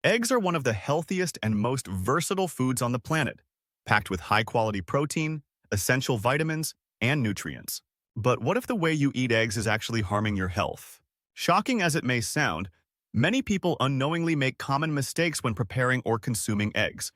Eggs are one of the healthiest and most versatile foods on the planet, packed with high-quality protein, essential vitamins, and nutrients. But what if the way you eat eggs is actually harming your health? Shocking as it may sound, many people unknowingly make common mistakes when preparing or consuming eggs,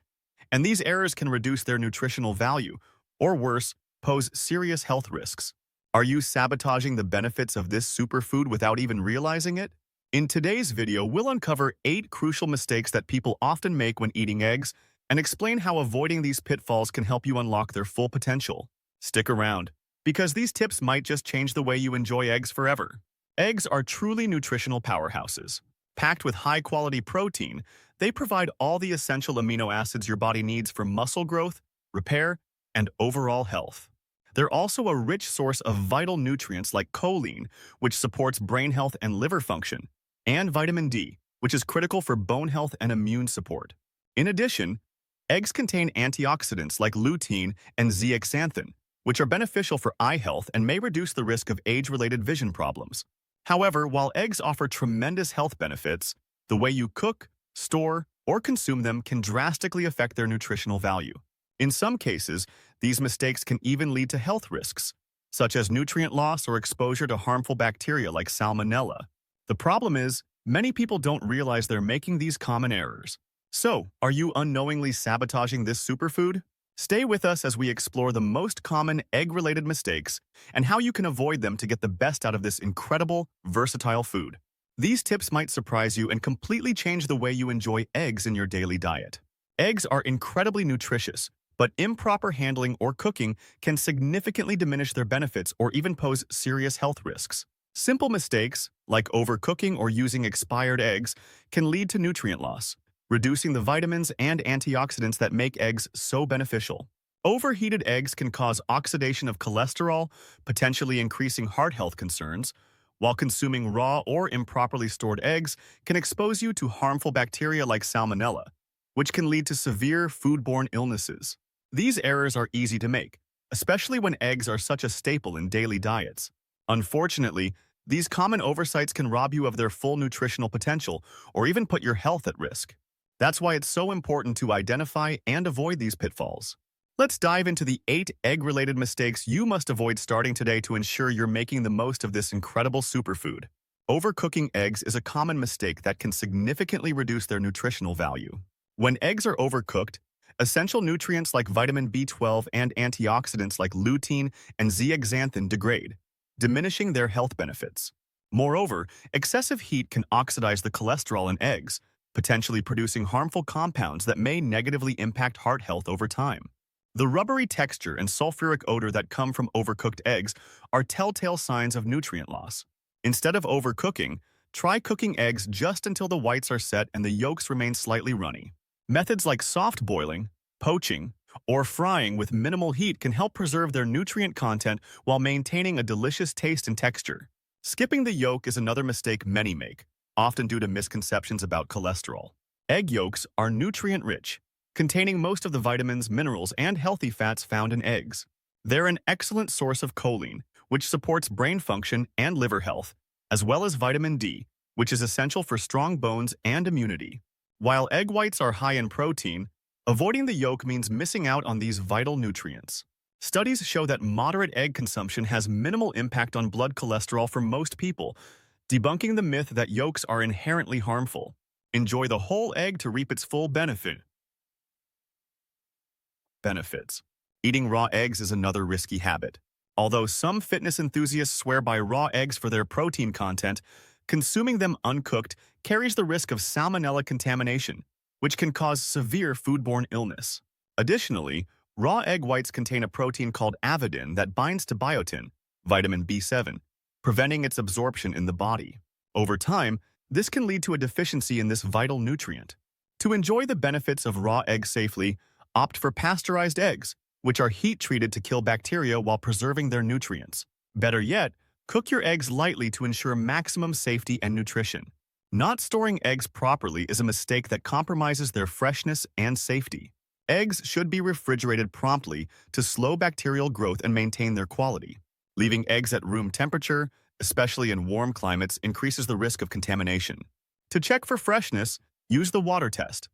and these errors can reduce their nutritional value, or worse, pose serious health risks. Are you sabotaging the benefits of this superfood without even realizing it? In today's video, we'll uncover 8 crucial mistakes that people often make when eating eggs and explain how avoiding these pitfalls can help you unlock their full potential. Stick around, because these tips might just change the way you enjoy eggs forever. Eggs are truly nutritional powerhouses. Packed with high-quality protein, they provide all the essential amino acids your body needs for muscle growth, repair, and overall health. They're also a rich source of vital nutrients like choline, which supports brain health and liver function, and vitamin D, which is critical for bone health and immune support. In addition, eggs contain antioxidants like lutein and zeaxanthin, which are beneficial for eye health and may reduce the risk of age-related vision problems. However, while eggs offer tremendous health benefits, the way you cook, store, or consume them can drastically affect their nutritional value. In some cases, these mistakes can even lead to health risks, such as nutrient loss or exposure to harmful bacteria like salmonella. The problem is, many people don't realize they're making these common errors. So, are you unknowingly sabotaging this superfood? Stay with us as we explore the most common egg-related mistakes and how you can avoid them to get the best out of this incredible, versatile food. These tips might surprise you and completely change the way you enjoy eggs in your daily diet. Eggs are incredibly nutritious, but improper handling or cooking can significantly diminish their benefits or even pose serious health risks. Simple mistakes, like overcooking or using expired eggs, can lead to nutrient loss, reducing the vitamins and antioxidants that make eggs so beneficial. Overheated eggs can cause oxidation of cholesterol, potentially increasing heart health concerns, while consuming raw or improperly stored eggs can expose you to harmful bacteria like salmonella, which can lead to severe foodborne illnesses. These errors are easy to make, especially when eggs are such a staple in daily diets. Unfortunately, these common oversights can rob you of their full nutritional potential or even put your health at risk. That's why it's so important to identify and avoid these pitfalls. Let's dive into the 8 egg-related mistakes you must avoid starting today to ensure you're making the most of this incredible superfood. Overcooking eggs is a common mistake that can significantly reduce their nutritional value. When eggs are overcooked, essential nutrients like vitamin B12 and antioxidants like lutein and zeaxanthin degrade, diminishing their health benefits. Moreover, excessive heat can oxidize the cholesterol in eggs, potentially producing harmful compounds that may negatively impact heart health over time. The rubbery texture and sulfuric odor that come from overcooked eggs are telltale signs of nutrient loss. Instead of overcooking, try cooking eggs just until the whites are set and the yolks remain slightly runny. Methods like soft boiling, poaching, or frying with minimal heat can help preserve their nutrient content while maintaining a delicious taste and texture. Skipping the yolk is another mistake many make, often due to misconceptions about cholesterol. Egg yolks are nutrient-rich, containing most of the vitamins, minerals, and healthy fats found in eggs. They're an excellent source of choline, which supports brain function and liver health, as well as vitamin D, which is essential for strong bones and immunity. While egg whites are high in protein, avoiding the yolk means missing out on these vital nutrients. Studies show that moderate egg consumption has minimal impact on blood cholesterol for most people, debunking the myth that yolks are inherently harmful. Enjoy the whole egg to reap its full benefits. Eating raw eggs is another risky habit. Although some fitness enthusiasts swear by raw eggs for their protein content, consuming them uncooked carries the risk of salmonella contamination, which can cause severe foodborne illness. Additionally, raw egg whites contain a protein called avidin that binds to biotin, vitamin B7, preventing its absorption in the body. Over time, this can lead to a deficiency in this vital nutrient. To enjoy the benefits of raw eggs safely, opt for pasteurized eggs, which are heat-treated to kill bacteria while preserving their nutrients. Better yet, cook your eggs lightly to ensure maximum safety and nutrition. Not storing eggs properly is a mistake that compromises their freshness and safety. Eggs should be refrigerated promptly to slow bacterial growth and maintain their quality. Leaving eggs at room temperature, especially in warm climates, increases the risk of contamination. To check for freshness, Use the water test.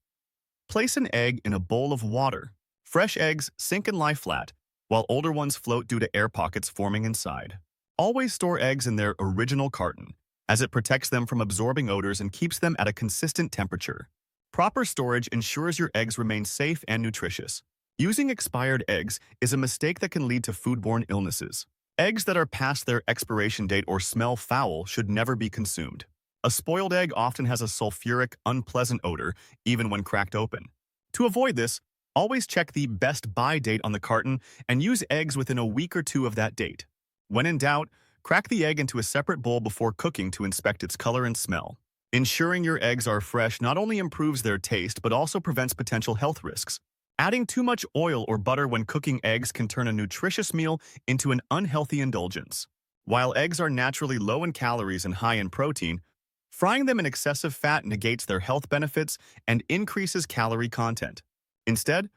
Place an egg in a bowl of water. Fresh eggs sink and lie flat, while older ones float due to air pockets forming inside. Always store eggs in their original carton, as it protects them from absorbing odors and keeps them at a consistent temperature. Proper storage ensures your eggs remain safe and nutritious. Using expired eggs is a mistake that can lead to foodborne illnesses. Eggs that are past their expiration date or smell foul should never be consumed. A spoiled egg often has a sulfuric, unpleasant odor, even when cracked open. To avoid this, always check the best buy date on the carton and use eggs within a week or two of that date. When in doubt, crack the egg into a separate bowl before cooking to inspect its color and smell. Ensuring your eggs are fresh not only improves their taste but also prevents potential health risks. Adding too much oil or butter when cooking eggs can turn a nutritious meal into an unhealthy indulgence. While eggs are naturally low in calories and high in protein, frying them in excessive fat negates their health benefits and increases calorie content. Instead,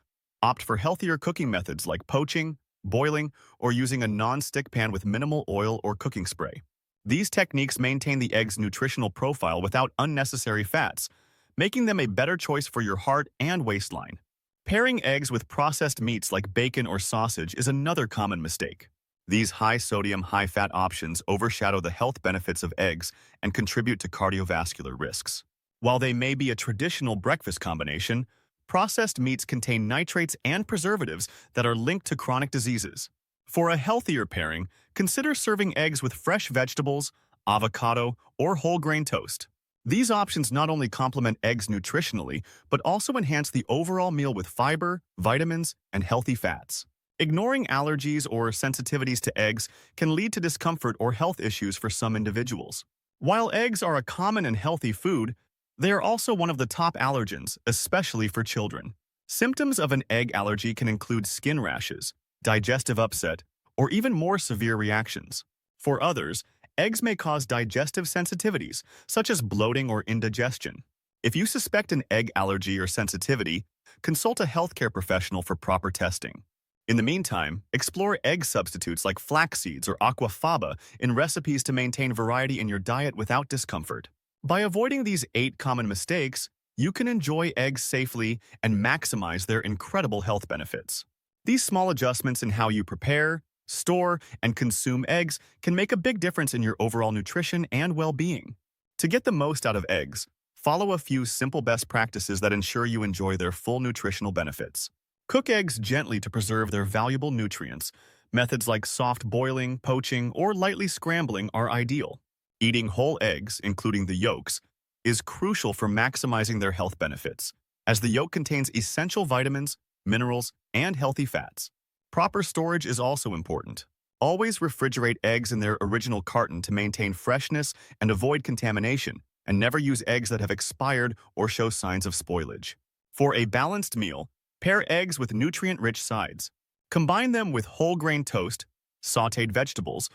opt for healthier cooking methods like poaching, boiling, or using a non-stick pan with minimal oil or cooking spray. These techniques maintain the egg's nutritional profile without unnecessary fats, making them a better choice for your heart and waistline. Pairing eggs with processed meats like bacon or sausage is another common mistake. These high-sodium, high-fat options overshadow the health benefits of eggs and contribute to cardiovascular risks. While they may be a traditional breakfast combination, processed meats contain nitrates and preservatives that are linked to chronic diseases. For a healthier pairing, consider serving eggs with fresh vegetables, avocado, or whole grain toast. These options not only complement eggs nutritionally, but also enhance the overall meal with fiber, vitamins, and healthy fats. Ignoring allergies or sensitivities to eggs can lead to discomfort or health issues for some individuals. While eggs are a common and healthy food, they are also one of the top allergens, especially for children. Symptoms of an egg allergy can include skin rashes, digestive upset, or even more severe reactions. For others, eggs may cause digestive sensitivities, such as bloating or indigestion. If you suspect an egg allergy or sensitivity, consult a healthcare professional for proper testing. In the meantime, explore egg substitutes like flax seeds or aquafaba in recipes to maintain variety in your diet without discomfort. By avoiding these 8 common mistakes, you can enjoy eggs safely and maximize their incredible health benefits. These small adjustments in how you prepare, store, and consume eggs can make a big difference in your overall nutrition and well-being. To get the most out of eggs, follow a few simple best practices that ensure you enjoy their full nutritional benefits. Cook eggs gently to preserve their valuable nutrients. Methods like soft boiling, poaching, or lightly scrambling are ideal. Eating whole eggs, including the yolks, is crucial for maximizing their health benefits, as the yolk contains essential vitamins, minerals, and healthy fats. Proper storage is also important. Always refrigerate eggs in their original carton to maintain freshness and avoid contamination, and never use eggs that have expired or show signs of spoilage. For a balanced meal, pair eggs with nutrient-rich sides. Combine them with whole grain toast, sautéed vegetables,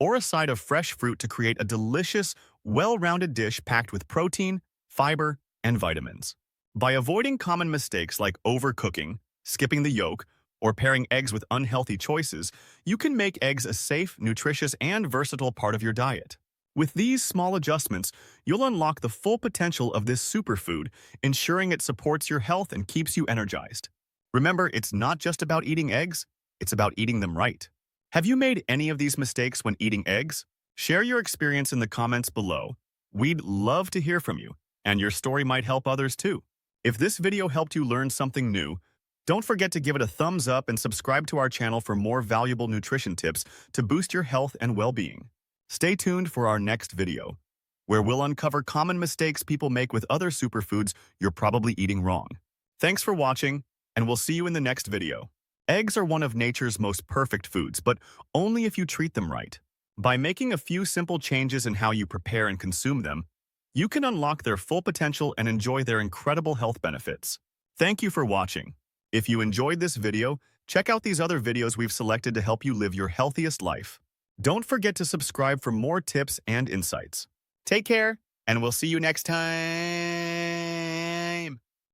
or a side of fresh fruit to create a delicious, well-rounded dish packed with protein, fiber, and vitamins. By avoiding common mistakes like overcooking, skipping the yolk, or pairing eggs with unhealthy choices, you can make eggs a safe, nutritious, and versatile part of your diet. With these small adjustments, you'll unlock the full potential of this superfood, ensuring it supports your health and keeps you energized. Remember, it's not just about eating eggs, it's about eating them right. Have you made any of these mistakes when eating eggs? Share your experience in the comments below. We'd love to hear from you, and your story might help others too. If this video helped you learn something new, don't forget to give it a thumbs up and subscribe to our channel for more valuable nutrition tips to boost your health and well-being. Stay tuned for our next video, where we'll uncover common mistakes people make with other superfoods you're probably eating wrong. Thanks for watching, and we'll see you in the next video. Eggs are one of nature's most perfect foods, but only if you treat them right. By making a few simple changes in how you prepare and consume them, you can unlock their full potential and enjoy their incredible health benefits. Thank you for watching. If you enjoyed this video, check out these other videos we've selected to help you live your healthiest life. Don't forget to subscribe for more tips and insights. Take care, and we'll see you next time.